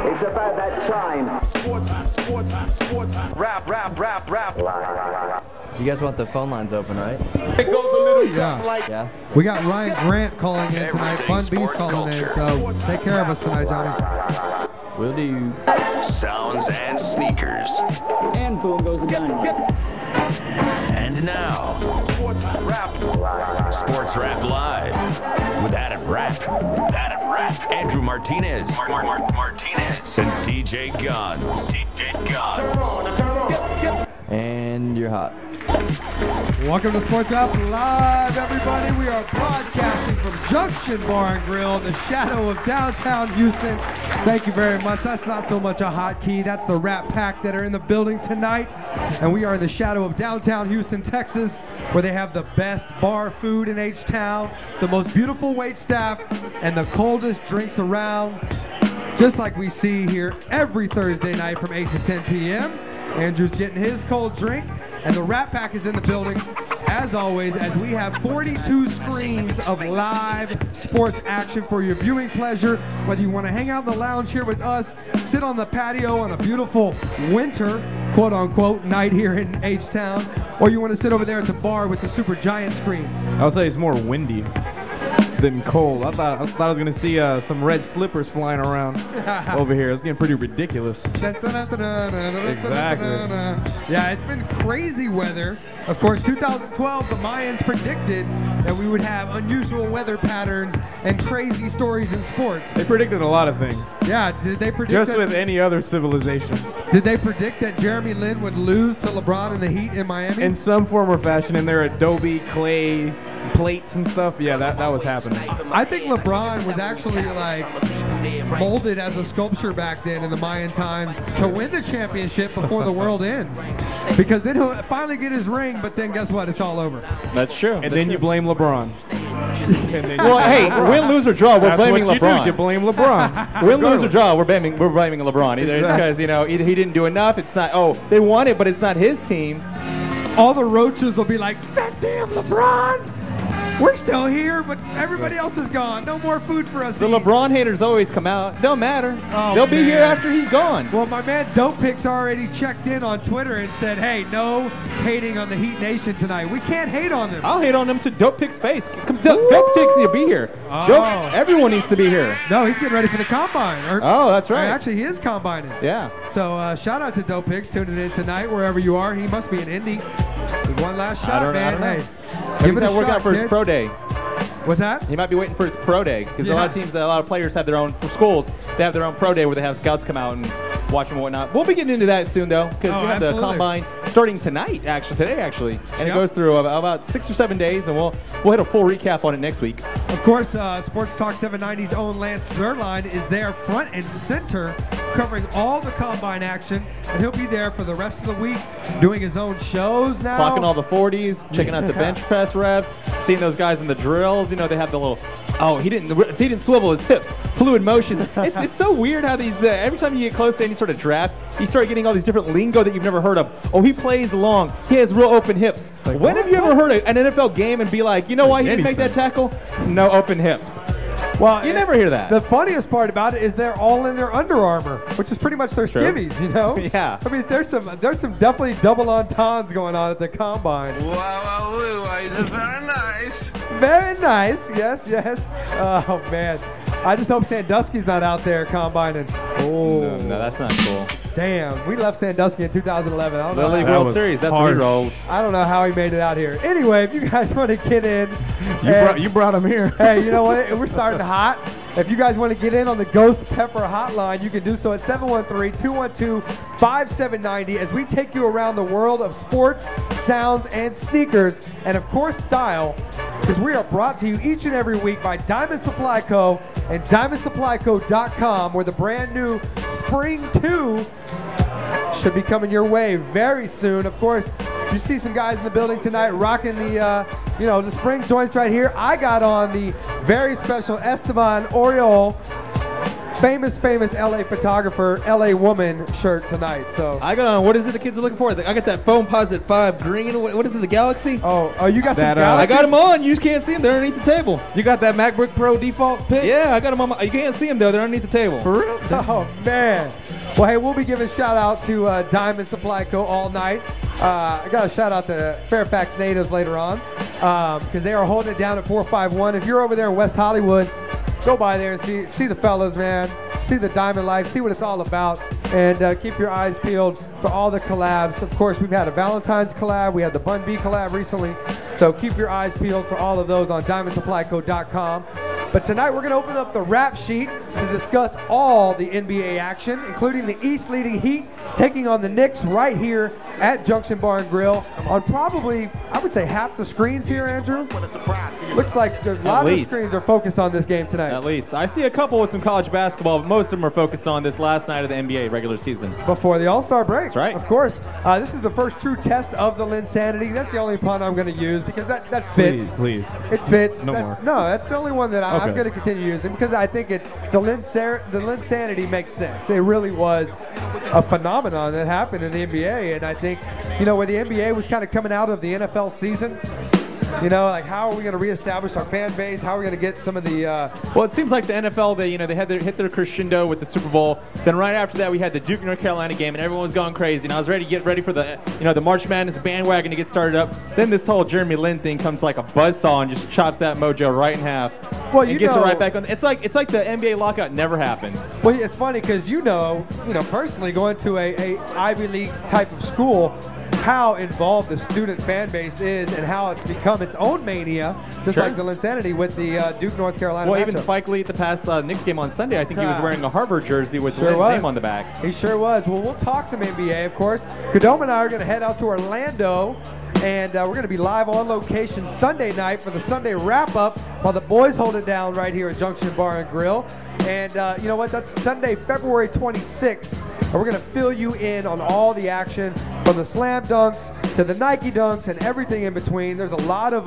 It's about that time. Sports. Rap. You guys want the phone lines open, right? It goes a little something like... Yeah. We got Ryan Grant calling in tonight. Fun B's calling in, so take care of us tonight, Johnny. Will do. Sounds and sneakers. And boom goes the dynamite. And now, Sports Rap Live with Adam Rapp, Andrew Martinez, and DJ Guns. And you're hot. Welcome to Sports Rap Live, everybody. We are broadcasting from Junction Bar&Grill in the shadow of downtown Houston. Thank you very much. That's not so much a hotkey. That's the Rapp Pack that are in the building tonight. And we are in the shadow of downtown Houston, Texas, where they have the best bar food in H-Town, the most beautiful wait staff, and the coldest drinks around. Just like we see here every Thursday night from 8 to 10 p.m. Andrew's getting his cold drink, and the Rapp Pack is in the building, as always, as we have 42 screens of live sports action for your viewing pleasure. Whether you want to hang out in the lounge here with us, sit on the patio on a beautiful winter, quote-unquote, night here in H-Town, or you want to sit over there at the bar with the super giant screen. I would say it's more windy than cold. I thought I was going to see some red slippers flying around over here. It's getting pretty ridiculous. Exactly. Yeah, it's been crazy weather. Of course, 2012, the Mayans predicted that we would have unusual weather patterns and crazy stories in sports. They predicted a lot of things. Yeah, did they predict Just with any other civilization. Did they predict that Jeremy Lin would lose to LeBron in the Heat in Miami? In some form or fashion, in their Adobe clay plates and stuff. Yeah, that was happening. I think LeBron was actually like molded as a sculpture back then in the Mayan times to win the championship before the world ends. Because then he'll finally get his ring, but then guess what? It's all over. That's true. And then you blame LeBron. Well, hey, win, lose, or draw, we're blaming LeBron. You blame LeBron. Win, lose, or draw, we're blaming LeBron. Either it's because, either he didn't do enough, it's not, they won it, but it's not his team. All the roaches will be like, that damn LeBron! We're still here, but everybody else is gone. No more food for us to eat. The LeBron haters always come out. Don't matter. They'll be here after he's gone. Well, my man Dope Picks already checked in on Twitter and said, hey, no hating on the Heat Nation tonight. We can't hate on them. I'll hate on them to Dope Picks' face. Dope Picks need to be here. Everyone needs to be here. No, he's getting ready for the Combine. That's right. Actually, he is Combining. Yeah. So shout out to Dope Picks tuning in tonight, wherever you are. He must be in Indy. One last shot, man. Hey, give it a shot for his pro day. What's that? He might be waiting for his pro day because a lot of teams, a lot of players have their own, for schools, they have their own pro day where they have scouts come out and watch them and whatnot. We'll be getting into that soon, though, because we have the Combine starting today, actually. And it goes through about 6 or 7 days, and we'll hit a full recap on it next week. Of course, Sports Talk 790's own Lance Zerline is there front and center covering all the Combine action, and he'll be there for the rest of the week doing his own shows now. Clocking all the 40s, checking out the bench press reps, seeing those guys in the drills. They have the little, he didn't swivel his hips, fluid motions. It's so weird how these, every time you get close to any sort of draft, you start getting all these different lingo that you've never heard of. Oh, he plays long. He has real open hips. Like, when have you ever heard an NFL game and be like, you know why he didn't make that tackle? No open hips. Well, you never hear that. The funniest part about it is they're all in their Under Armour, which is pretty much their skivvies, Yeah. I mean, there's some definitely double entendres going on at the Combine. Wow, is it very nice? Very nice, yes. Oh, man. I just hope Sandusky's not out there combining. Oh, no, that's not cool. Damn, we left Sandusky in 2011. I don't know. The League World Series, that's where he rolls. I don't know how he made it out here. Anyway, if you guys want to get in. You brought him here. Hey, you know what? We're starting hot. If you guys want to get in on the Ghost Pepper hotline, you can do so at 713-212-5790 as we take you around the world of sports, sounds, and sneakers, and of course style, because we are brought to you each and every week by Diamond Supply Co. and DiamondSupplyCo.com, where the brand new Spring 2 should be coming your way very soon. Of course, you see some guys in the building tonight rocking the, the spring joints right here. I got on the very special Esteban Oriole famous LA photographer, LA woman shirt tonight. So I got on, what is it the kids are looking for? I got that Foam Posit 5 green. What is it, the Galaxy? Oh, you got some That, Galaxies? I got them on. You just can't see them. They're underneath the table. You got that MacBook Pro default pick? Yeah, I got them on. You can't see them, though. They're underneath the table. For real? Oh, man. Well, hey, we'll be giving a shout-out to Diamond Supply Co. all night. I got a shout-out to Fairfax natives later on because they are holding it down at 451. If you're over there in West Hollywood, go by there and see the fellas, man. See the Diamond Life. See what it's all about. And keep your eyes peeled for all the collabs. Of course, we've had a Valentine's collab. We had the Bun B collab recently. So keep your eyes peeled for all of those on DiamondSupplyCo.com. But tonight we're going to open up the Rapp sheet to discuss all the NBA action, including the East leading Heat taking on the Knicks right here at Junction Bar&Grill on probably, I would say, half the screens here, Andrew. Looks like a lot of screens are focused on this game tonight. At least. I see a couple with some college basketball, but most of them are focused on this last night of the NBA regular season. Before the All-Star break. That's right. Of course. This is the first true test of the Linsanity. That's the only pun I'm going to use because that fits. Please. It fits. No more. No, that's the only one that I'm Okay. going to continue using because I think the Linsanity makes sense. It really was a phenomenon that happened in the NBA, and I think, where the NBA was kind of coming out of the NFL season, like how are we going to reestablish our fan base? How are we going to get some of the... Well, it seems like the NFL, they had hit their crescendo with the Super Bowl. Then right after that, we had the Duke North Carolina game, and everyone was going crazy. And I was ready to get ready for the, the March Madness bandwagon to get started up. Then this whole Jeremy Lin thing comes like a buzzsaw and just chops that mojo right in half. Well, and gets it right back on. It's like the NBA lockout never happened. Well, it's funny because personally going to a Ivy League type of school, how involved the student fan base is and how it's become its own mania, just like the Linsanity with the Duke North Carolina Well, matchup. even Spike Lee at the past Knicks game on Sunday, I think he was wearing a Harvard jersey with Sure Lin's was. name on the back. He sure was. Well, we'll talk some NBA, of course. Kadoma and I are going to head out to Orlando, and we're going to be live on location Sunday night for the Sunday wrap-up while the boys hold it down right here at Junction Bar and Grill. And you know what? That's Sunday, February 26th. And we're going to fill you in on all the action from the slam dunks to the Nike dunks and everything in between. There's a lot of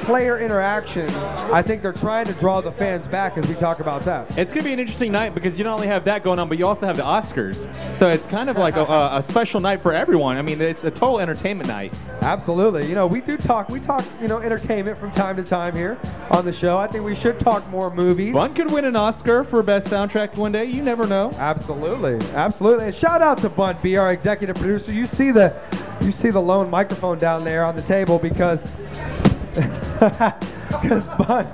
player interaction. I think they're trying to draw the fans back as we talk about that. It's going to be an interesting night because you not only have that going on, but you also have the Oscars. So it's kind of like a special night for everyone. I mean, it's a total entertainment night. Absolutely. We talk, entertainment from time to time here on the show. I think we should talk more movies. One could win an Oscar for best soundtrack one day. You never know. Absolutely. And shout out to Bun B, our executive producer. You see the lone microphone down there on the table because Bun.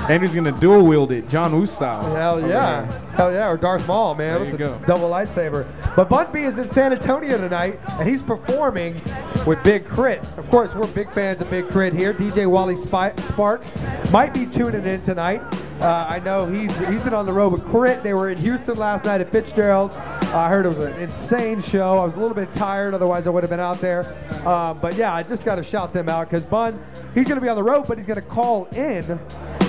And he's gonna dual wield it, John Woo style. Hell yeah, or Darth Maul, man, There with you the go. double lightsaber. But Bun B is in San Antonio tonight, and he's performing with Big Crit. Of course, we're big fans of Big Crit here. DJ Wally Sparks might be tuning in tonight. I know he's been on the road with Crit. They were in Houston last night at Fitzgerald's. I heard it was an insane show. I was a little bit tired, otherwise I would have been out there. But yeah, I just got to shout them out because Bun, he's going to be on the road, but he's going to call in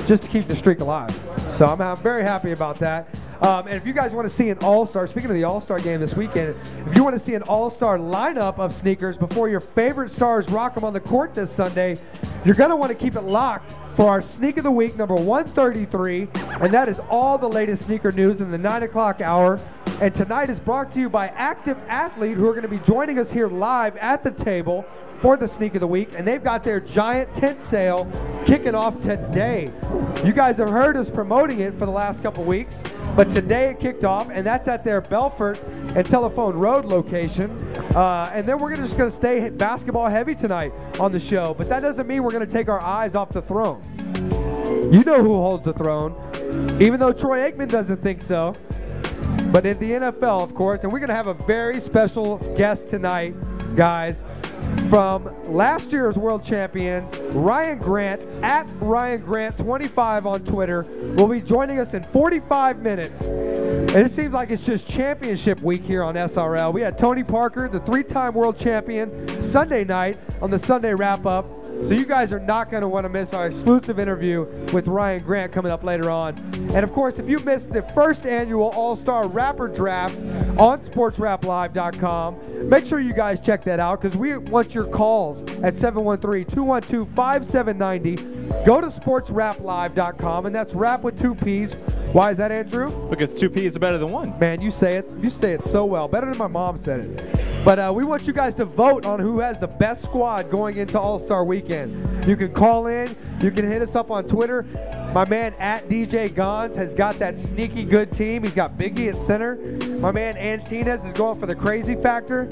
just to keep the streak alive. So I'm very happy about that. And if you guys want to see an all-star, speaking of the all-star game this weekend, if you want to see an all-star lineup of sneakers before your favorite stars rock them on the court this Sunday, you're going to want to keep it locked for our Sneak of the Week, number 133. And that is all the latest sneaker news in the 9 o'clock hour. And tonight is brought to you by Active Athlete, who are going to be joining us here live at the table for the Sneak of the Week, and they've got their giant tent sale kicking off today. You guys have heard us promoting it for the last couple weeks, but today it kicked off, and that's at their Belfort and Telephone Road location. And then we're just going to stay basketball heavy tonight on the show, but that doesn't mean we're going to take our eyes off the throne. You know who holds the throne, even though Troy Aikman doesn't think so. But in the NFL, of course, and we're going to have a very special guest tonight, guys, from last year's world champion, Ryan Grant, at Ryan Grant 25 on Twitter, will be joining us in 45 minutes. And it seems like it's just championship week here on SRL. We had Tony Parker, the three-time world champion, Sunday night on the Sunday wrap-up. So you guys are not going to want to miss our exclusive interview with Ryan Grant coming up later on. And of course, if you missed the first annual All-Star Rapper Draft on SportsRapLive.com, make sure you guys check that out because we want your calls at 713-212-5790. Go to SportsRapLive.com, and that's rap with two P's, Why is that, Andrew? Because 2 P's are better than 1. Man, you say it so well. Better than my mom said it. But we want you guys to vote on who has the best squad going into All-Star Weekend. You can call in. You can hit us up on Twitter. My man at DJ Gons has got that sneaky good team. He's got Biggie at center. My man Antinez is going for the crazy factor.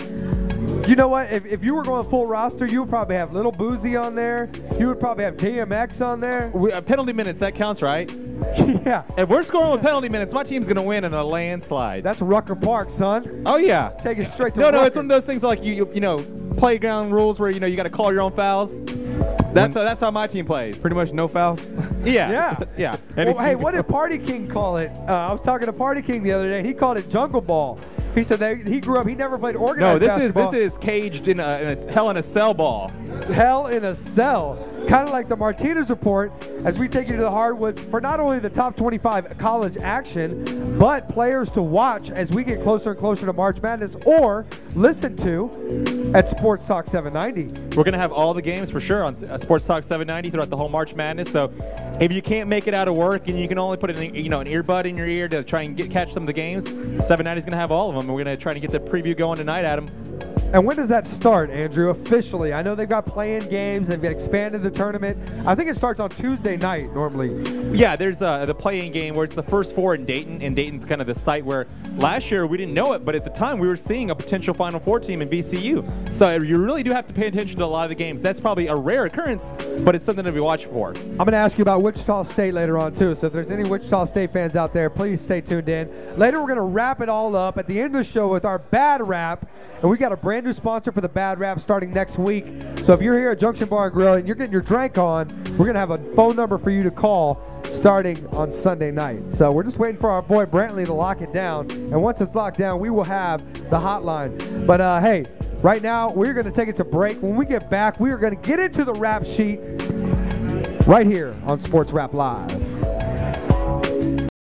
You know what? If you were going full roster, you would probably have Little Boozy on there. You would probably have DMX on there. Penalty minutes, that counts, right? Yeah. If we're scoring with penalty minutes, my team's going to win in a landslide. That's Rucker Park, son. Oh, yeah. Take it straight to No, Rucker. it's one of those things like, you know, playground rules where, you know, you got to call your own fouls. That's how my team plays. Pretty much no fouls. Yeah. Yeah. Well, hey, what did Party King call it? I was talking to Party King the other day, and he called it Jungle Ball. He said that he grew up, he never played organized basketball. This is caged in a hell in a cell ball. Hell in a cell. Kind of like the Martinez Report, as we take you to the hardwoods for not only the top 25 college action, but players to watch as we get closer and closer to March Madness, or listen to at Sports Talk 790. We're going to have all the games for sure on Sports Talk 790 throughout the whole March Madness. So if you can't make it out of work and you can only put an earbud in your ear to try and catch some of the games, 790 is going to have all of them. And we're going to try to get the preview going tonight, Adam. And when does that start, Andrew, officially? I know they've got playing games. They've expanded the tournament. I think it starts on Tuesday night normally. Yeah, there's the playing game where it's the first 4 in Dayton, and Dayton's kind of the site where last year we didn't know it, but at the time we were seeing a potential Final Four team in VCU. So you really do have to pay attention to a lot of the games. That's probably a rare occurrence, but it's something to be watched for. I'm going to ask you about Wichita State later on, too. So if there's any Wichita State fans out there, please stay tuned in. Later, we're going to wrap it all up at the end of the show with our Bad Rap. And we got a brand new sponsor for the Bad Rap starting next week. So if you're here at Junction Bar&Grill and you're getting your drink on, we're going to have a phone number for you to call starting on Sunday night. So we're just waiting for our boy Brantley to lock it down. And once it's locked down, we will have the hotline. But hey, right now, we're going to take it to break. When we get back, we are going to get into the rap sheet right here on Sports Rap Live.